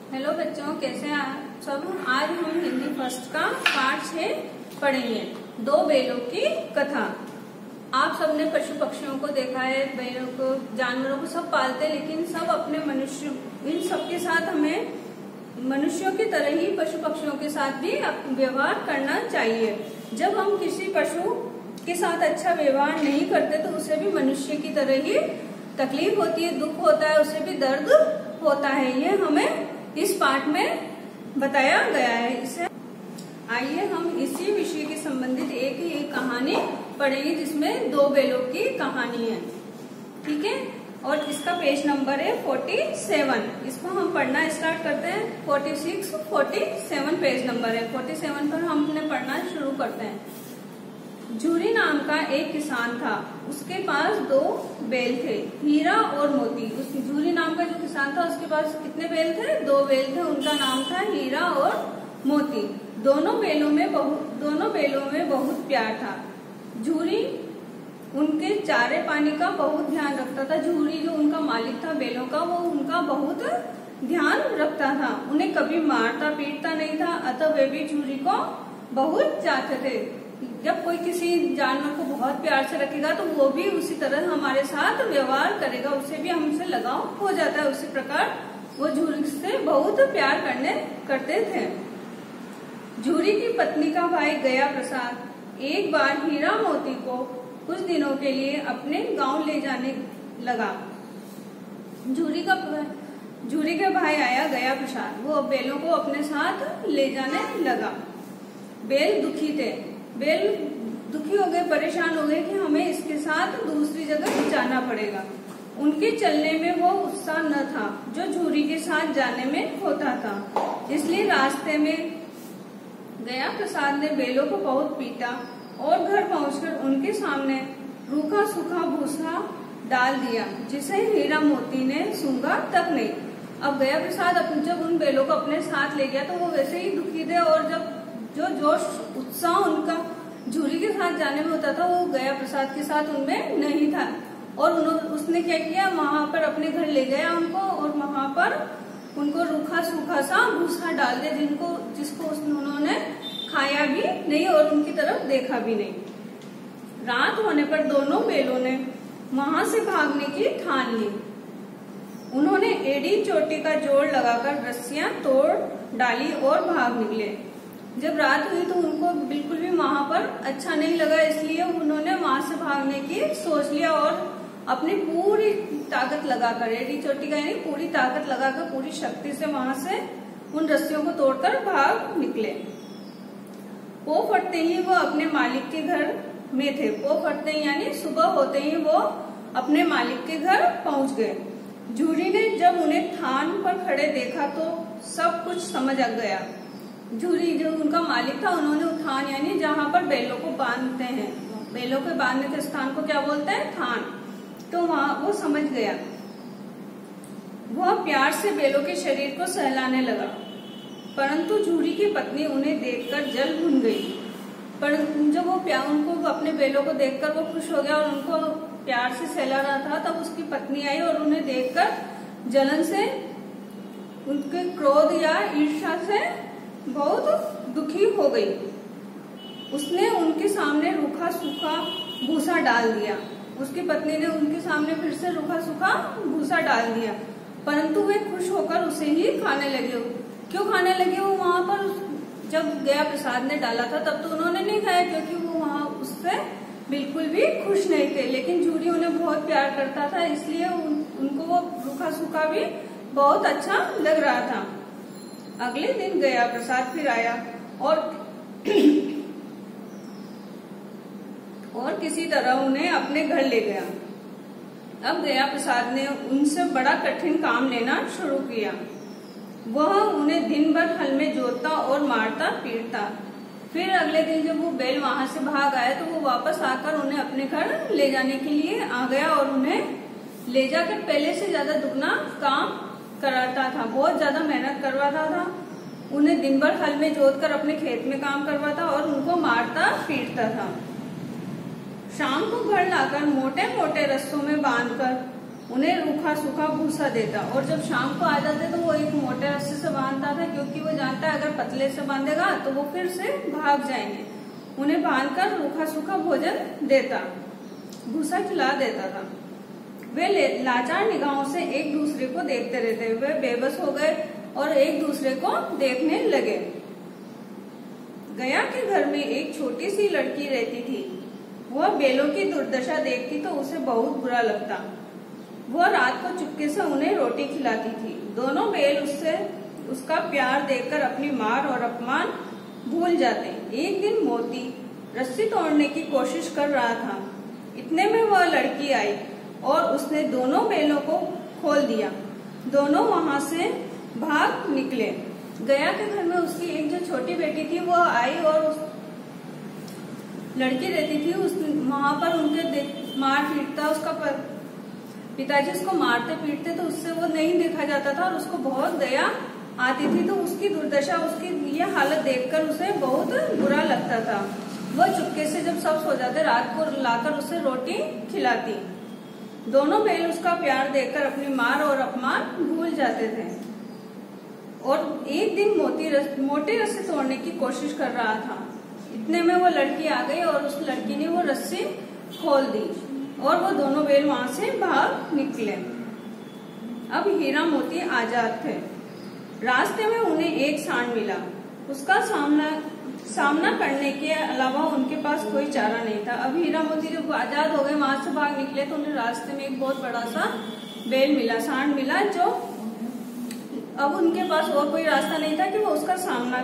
Hello बच्चों, कैसे हैं आप सब। आज हम हिंदी फर्स्ट का पाठ 6 पढ़ेंगे। 2 बैलों की कथा। आप सबने पशु पक्षियों को देखा है, बैलों को, जानवरों को सब पालते हैं, लेकिन सब अपने मनुष्य, इन सबके साथ हमें मनुष्यों की तरह ही पशु पक्षियों के साथ भी व्यवहार करना चाहिए। जब हम किसी पशु के साथ अच्छा व्यवहार नहीं करते तो उसे भी मनुष्य की तरह ही तकलीफ होती है, दुख होता है, उसे भी दर्द होता है। ये हमें इस पाठ में बताया गया है। इसे आइए हम इसी विषय के संबंधित एक कहानी पढ़ेंगे, जिसमें 2 बैलों की कहानी है। ठीक है, और इसका पेज नंबर है 47। इसको हम पढ़ना स्टार्ट करते हैं। 46, 47 पेज नंबर है। 47 पर हमने पढ़ना शुरू करते हैं। झूरी नाम का एक किसान था। उसके पास 2 बैल थे, हीरा और मोती। उस झूरी नाम का जो किसान था, उसके पास कितने बैल थे? 2 बैल थे। उनका नाम था हीरा और मोती। दोनों बैलों में बहुत प्यार था। झूरी उनके चारे पानी का बहुत ध्यान रखता था। झूरी जो उनका मालिक था बैलों का, वो उनका बहुत ध्यान रखता था। उन्हें कभी मारता पीटता नहीं था, अतः वे भी झूरी को बहुत चाहते थे। जब कोई किसी जानवर को बहुत प्यार से रखेगा तो वो भी उसी तरह हमारे साथ व्यवहार करेगा, उसे भी हमसे लगाव हो जाता है। उसी प्रकार वो झूरी से बहुत प्यार करते थे। झूरी की पत्नी का भाई गया प्रसाद एक बार हीरा मोती को कुछ दिनों के लिए अपने गांव ले जाने लगा। झूरी का भाई आया गया प्रसाद, वो बैलों को अपने साथ ले जाने लगा। बैल दुखी थे। बैल दुखी हो गए, परेशान हो गए कि हमें इसके साथ दूसरी जगह जाना पड़ेगा। उनके चलने में वो उत्साह न था जो झूरी के साथ जाने में होता था। इसलिए रास्ते में गया प्रसाद ने बैलों को बहुत पीटा और घर पहुंचकर उनके सामने रूखा सूखा भूसा डाल दिया, जिसे हीरा मोती ने सूंघा तक नहीं। अब गया प्रसाद जब उन बैलों को अपने साथ ले गया तो वो वैसे ही दुखी थे, और जब जो जोश उत्साह उनका झूरी के साथ जाने में होता था, वो गया प्रसाद के साथ उनमें नहीं था। और उसने क्या किया, वहां पर अपने घर ले गया उनको, और वहां पर उनको रूखा सूखा सा भूसा डाल दिया, जिसको उन्होंने खाया भी नहीं और उनकी तरफ देखा भी नहीं। रात होने पर दोनों बैलों ने वहां से भागने की ठान ली। उन्होंने एड़ी चोटी का जोड़ लगाकर रस्सियां तोड़ डाली और भाग निकले। जब रात हुई तो उनको बिल्कुल भी वहां पर अच्छा नहीं लगा, इसलिए उन्होंने वहां से भागने की सोच लिया और अपनी पूरी ताकत लगाकर, एड़ी चोटी का यानी पूरी ताकत लगाकर, पूरी शक्ति से वहां से उन रस्सियों को तोड़कर भाग निकले। पो फटते ही वो अपने मालिक के घर में थे। पो फटते ही यानी सुबह होते ही वो अपने मालिक के घर पहुंच गए। झूरी ने जब उन्हें थान पर खड़े देखा तो सब कुछ समझ आ गया। झूरी जो उनका मालिक था, उन्होंने थान यानी जहाँ पर बैलों को बांधते हैं, बैलों के बांधने के स्थान को क्या बोलते हैं? थान। तो वहाँ वो समझ गया। वह प्यार से बैलों के शरीर को सहलाने लगा, परंतु झूरी की पत्नी उन्हें देखकर जल भुन गई। परंतु जब वो उनको अपने बैलों को देखकर वो खुश हो गया और उनको प्यार से सहला रहा था, तब उसकी पत्नी आई और उन्हें देखकर जलन से, उनके क्रोध या ईर्ष्या से बहुत दुखी हो गई। उसने उनके सामने रूखा सूखा भूसा डाल दिया। उसकी पत्नी ने उनके सामने फिर से रूखा सूखा भूसा डाल दिया, परंतु वे खुश होकर उसे ही खाने लगे। क्यों खाने लगे? वो वहां पर जब गया प्रसाद ने डाला था तब तो उन्होंने नहीं खाया, क्योंकि वो वहां उससे बिल्कुल भी खुश नहीं थे। लेकिन झूरी उन्हें बहुत प्यार करता था, इसलिए उनको वो रूखा सूखा भी बहुत अच्छा लग रहा था। अगले दिन गया प्रसाद फिर आया और किसी तरह उन्हें अपने घर ले गया। अब गया प्रसाद ने उनसे बड़ा कठिन काम लेना शुरू किया। वह उन्हें दिन भर हल में जोतता और मारता पीटता। फिर अगले दिन जब वो बैल वहां से भाग आए तो वो वापस आकर उन्हें अपने घर ले जाने के लिए आ गया और उन्हें ले जाकर पहले से ज्यादा दुगना काम कराता था, बहुत ज्यादा मेहनत करवाता था। उन्हें दिन भर हल में जोतकर अपने खेत में काम करवाता और उनको मारता पीटता था। शाम को घर लाकर मोटे मोटे रस्सों में बांधकर उन्हें रूखा सूखा भूसा देता, और जब शाम को आ जाते तो वो एक मोटे रस्से से बांधता था, क्योंकि वो जानता है अगर पतले से बांधेगा तो वो फिर से भाग जाएंगे। उन्हें बांधकर रूखा सूखा भोजन देता, भूसा खिला देता था। वे लाचार निगाहों से एक दूसरे को देखते रहते। वे बेबस हो गए और एक दूसरे को देखने लगे। गया के घर में एक छोटी सी लड़की रहती थी। वह बेलों की दुर्दशा देखती तो उसे बहुत बुरा लगता। वह रात को चुपके से उन्हें रोटी खिलाती थी। दोनों बेल उसका प्यार देखकर अपनी मार और अपमान भूल जाते। एक दिन मोती रस्सी तोड़ने की कोशिश कर रहा था। इतने में वह लड़की आई और उसने दोनों बेलों को खोल दिया। दोनों वहां से भाग निकले। गया के घर में उसकी एक जो छोटी बेटी थी वह आई और उस लड़की रहती थी। उस वहां पर उनके मार पीटता, उसका पिताजी उसको मारते पीटते तो उससे वो नहीं देखा जाता था और उसको बहुत दया आती थी। तो उसकी दुर्दशा, उसकी ये हालत देखकर उसे बहुत बुरा लगता था। वह चुपके से जब सब सो जाते रात को लाकर उसे रोटी खिलाती। दोनों बैल उसका प्यार देखकर अपनी मार और अपमान भूल जाते थे। और एक दिन मोटे रस्सी तोड़ने की कोशिश कर रहा था। इतने में वो लड़की आ गई और उस लड़की ने वो रस्सी खोल दी और वो दोनों बैल वहां से भाग निकले। अब हीरा मोती आजाद थे। रास्ते में उन्हें एक सांड मिला। उसका सामना करने के अलावा उनके पास कोई चारा नहीं था। अब हीरा मोती जब आजाद हो गए, वहां से भाग निकले, तो उन्हें रास्ते में एक बहुत बड़ा सा बैल मिला, सांड मिला, जो अब उनके पास और कोई रास्ता नहीं था कि वो उसका सामना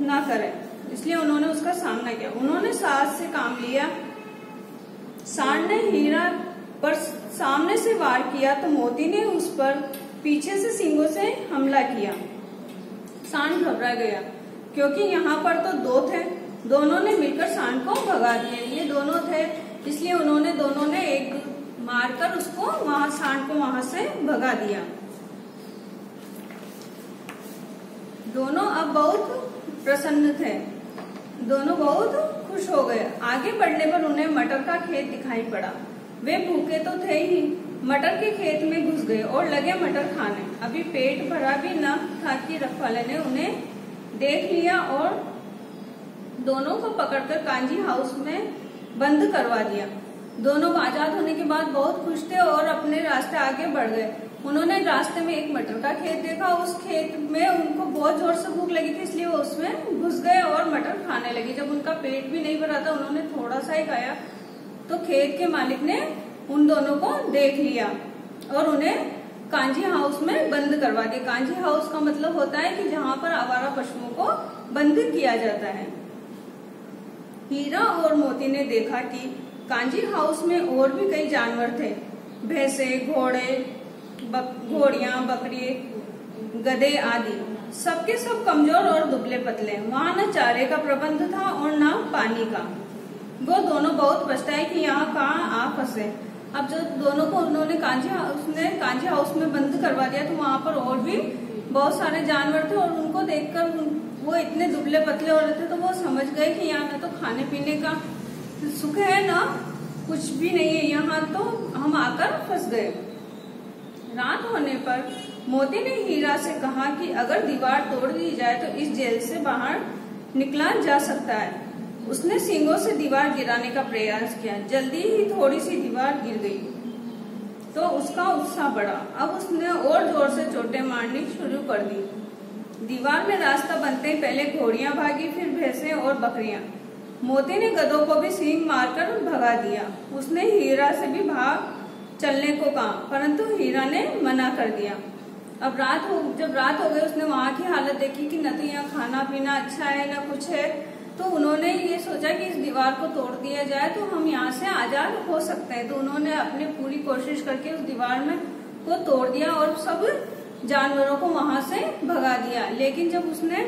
ना करे। इसलिए उन्होंने उसका सामना किया। उन्होंने साहस से काम लिया। सांड ने हीरा पर सामने से वार किया तो मोती ने उस पर पीछे से सींगों से हमला किया। सांड घबरा गया क्योंकि यहाँ पर तो दो थे। दोनों ने मिलकर सांड को भगा दिया। ये दोनों थे इसलिए दोनों ने एक मारकर उसको सांड को वहां से भगा दिया। दोनों अब बहुत प्रसन्न थे। दोनों बहुत खुश हो गए। आगे बढ़ने पर उन्हें मटर का खेत दिखाई पड़ा। वे भूखे तो थे ही, मटर के खेत में घुस गए और लगे मटर खाने। अभी पेट भरा भी न था कि रखवाले ने उन्हें देख लिया और दोनों को पकड़कर कांजी हाउस में बंद करवा दिया। दोनों आजाद होने के बाद बहुत खुश थे और अपने रास्ते आगे बढ़ गए। उन्होंने रास्ते में एक मटर का खेत देखा। उस खेत में उनको बहुत जोर से भूख लगी थी, इसलिए वो उसमें घुस गए और मटर खाने लगे। जब उनका पेट भी नहीं भरा था, उन्होंने थोड़ा सा ही खाया, तो खेत के मालिक ने उन दोनों को देख लिया और उन्हें कांजी हाउस में बंद करवा दिया। कांजी हाउस का मतलब होता है कि जहाँ पर आवारा पशुओं को बंद किया जाता है। हीरा और मोती ने देखा कि कांजी हाउस में और भी कई जानवर थे। भैंसे, घोड़े, घोड़ियां, बकरी, गधे आदि। सबके सब कमजोर और दुबले पतले। वहां न चारे का प्रबंध था और न पानी का। वो दोनों बहुत पछताए कि यहाँ कहाँ आ फंसे। अब जो दोनों को उन्होंने कांजी हाउस में बंद करवा दिया, तो वहां पर और भी बहुत सारे जानवर थे और उनको देखकर वो इतने दुबले पतले हो रहे थे, तो वो समझ गए कि यहाँ न तो खाने पीने का सुख है न कुछ भी नहीं है, यहाँ तो हम आकर फंस गए। रात होने पर मोती ने हीरा से कहा कि अगर दीवार तोड़ दी जाए तो इस जेल से बाहर निकला जा सकता है। उसने सींगों से दीवार गिराने का प्रयास किया। जल्दी ही थोड़ी सी दीवार गिर गई तो उसका उत्साह बढ़ा। अब उसने और जोर से चोटें मारनी शुरू कर दी। दीवार में रास्ता बनते ही पहले घोड़ियां भागी, फिर भैंसे और बकरियां। मोती ने गधों को भी सींग मारकर भगा दिया। उसने हीरा से भी भाग चलने को कहा, परंतु हीरा ने मना कर दिया। अब जब रात हो गई, उसने वहां की हालत देखी कि न तो यहाँ खाना पीना अच्छा है न कुछ है, तो उन्होंने ये सोचा कि इस दीवार को तोड़ दिया जाए तो हम यहाँ से आजाद हो सकते हैं। तो उन्होंने अपनी पूरी कोशिश करके उस दीवार में को तोड़ दिया और सब जानवरों को वहां से भगा दिया। लेकिन जब उसने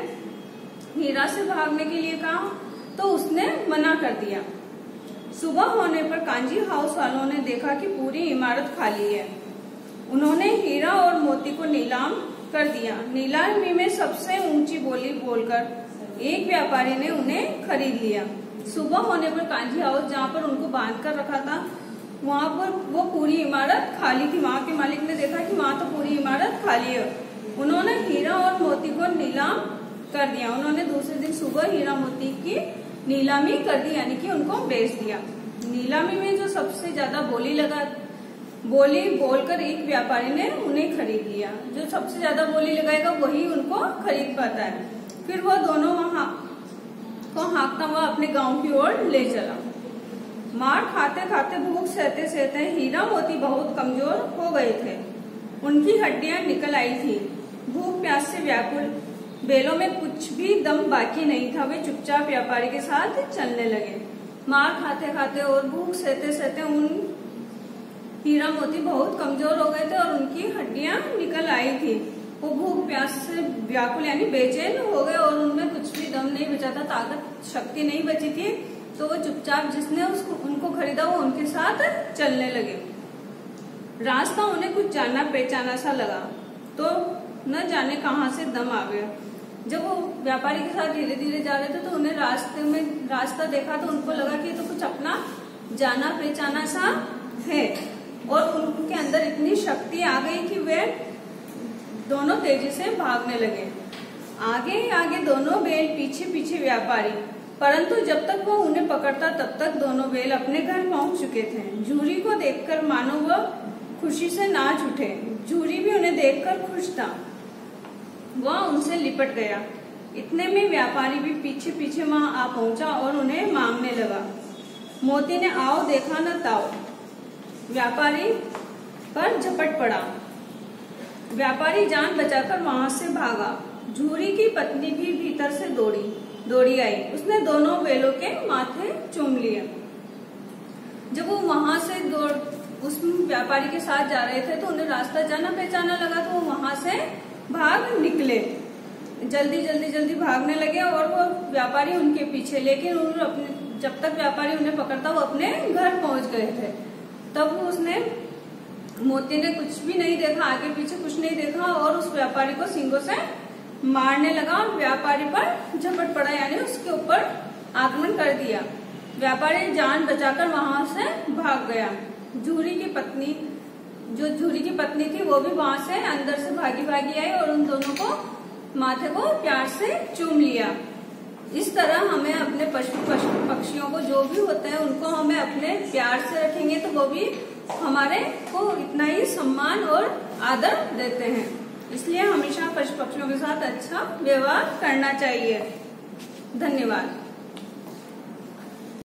हीरा से भागने के लिए कहा तो उसने मना कर दिया। सुबह होने पर कांजी हाउस वालों ने देखा कि पूरी इमारत खाली है। उन्होंने हीरा और मोती को नीलाम कर दिया। नीलामी में सबसे ऊंची बोली बोलकर एक व्यापारी ने उन्हें खरीद लिया। सुबह होने पर कांजी हाउस, जहाँ पर उनको बांध कर रखा था, वहां पर वो पूरी इमारत खाली थी। वहां के मालिक ने देखा कि वहां तो पूरी इमारत खाली है। उन्होंने हीरा और मोती को नीलाम कर दिया। उन्होंने दूसरे दिन सुबह हीरा मोती की नीलामी कर दी, यानी कि उनको बेच दिया। नीलामी में जो सबसे ज्यादा बोली बोलकर एक व्यापारी ने उन्हें खरीद लिया। जो सबसे ज्यादा बोली लगाएगा वही उनको खरीद पाता है। फिर वो दोनों वहां को हाँकता हुआ अपने गांव की ओर ले चला। मार खाते खाते, भूख सहते सहते हीरा मोती बहुत कमजोर हो गए थे। उनकी हड्डियां निकल आई थी। भूख प्यास से व्याकुल बैलों में कुछ भी दम बाकी नहीं था। वे चुपचाप व्यापारी के साथ चलने लगे। मार खाते खाते और भूख सहते सहते हीरा मोती बहुत कमजोर हो गए थे और उनकी हड्डियां निकल आई थी। वो भूख प्यास से व्याकुल यानी बेचैन हो गए और उनमें कुछ भी दम नहीं बचा था, ताकत शक्ति नहीं बची थी। तो वो चुपचाप जिसने उनको खरीदा वो उनके साथ चलने लगे। रास्ता उन्हें कुछ जाना पहचाना सा लगा, तो न जाने कहाँ से दम आ गया। जब वो व्यापारी के साथ धीरे धीरे जा रहे थे तो उन्हें रास्ता देखा तो उनको लगा कि तो कुछ अपना जाना पहचाना सा है और उनके अंदर इतनी शक्ति आ गई कि वे दोनों तेजी से भागने लगे। आगे आगे दोनों बैल, पीछे पीछे व्यापारी। परंतु जब तक वो उन्हें पकड़ता तब तक दोनों बैल अपने घर पहुंच चुके थे। जूरी को देखकर मानो वह खुशी से नाच उठे। जूरी भी उन्हें देखकर खुश था। वह उनसे लिपट गया। इतने में व्यापारी भी पीछे पीछे वहां आ पहुंचा और उन्हें मांगने लगा। मोती ने आओ देखा न ताओ व्यापारी पर झपट पड़ा। व्यापारी जान बचाकर वहां से भागा। जूरी की पत्नी भी भीतर से दौड़ी आई। उसने दोनों बैलों के माथे चूम लिए। जब वो वहां से उस व्यापारी के साथ जा रहे थे तो उन्हें रास्ता जाना पहचाना लगा, तो वो वहां से भाग निकले। जल्दी भागने लगे और वो व्यापारी उनके पीछे। लेकिन जब तक व्यापारी उन्हें पकड़ता वो अपने घर पहुंच गए थे। तब मोती ने कुछ भी नहीं देखा, आगे पीछे कुछ नहीं देखा और उस व्यापारी को सींगों से मारने लगा और व्यापारी पर झपट पड़ा, यानी उसके ऊपर आक्रमण कर दिया। व्यापारी जान बचाकर वहां से भाग गया। जूरी की पत्नी थी वो भी वहां से अंदर से भागी आई और उन दोनों को माथे को प्यार से चूम लिया। इस तरह हमें अपने पशु पक्षियों को जो भी होते हैं उनको हमें अपने प्यार से रखेंगे तो वो भी हमारे को इतना ही सम्मान और आदर देते हैं। इसलिए हमेशा पशु पक्षियों के साथ अच्छा व्यवहार करना चाहिए। धन्यवाद।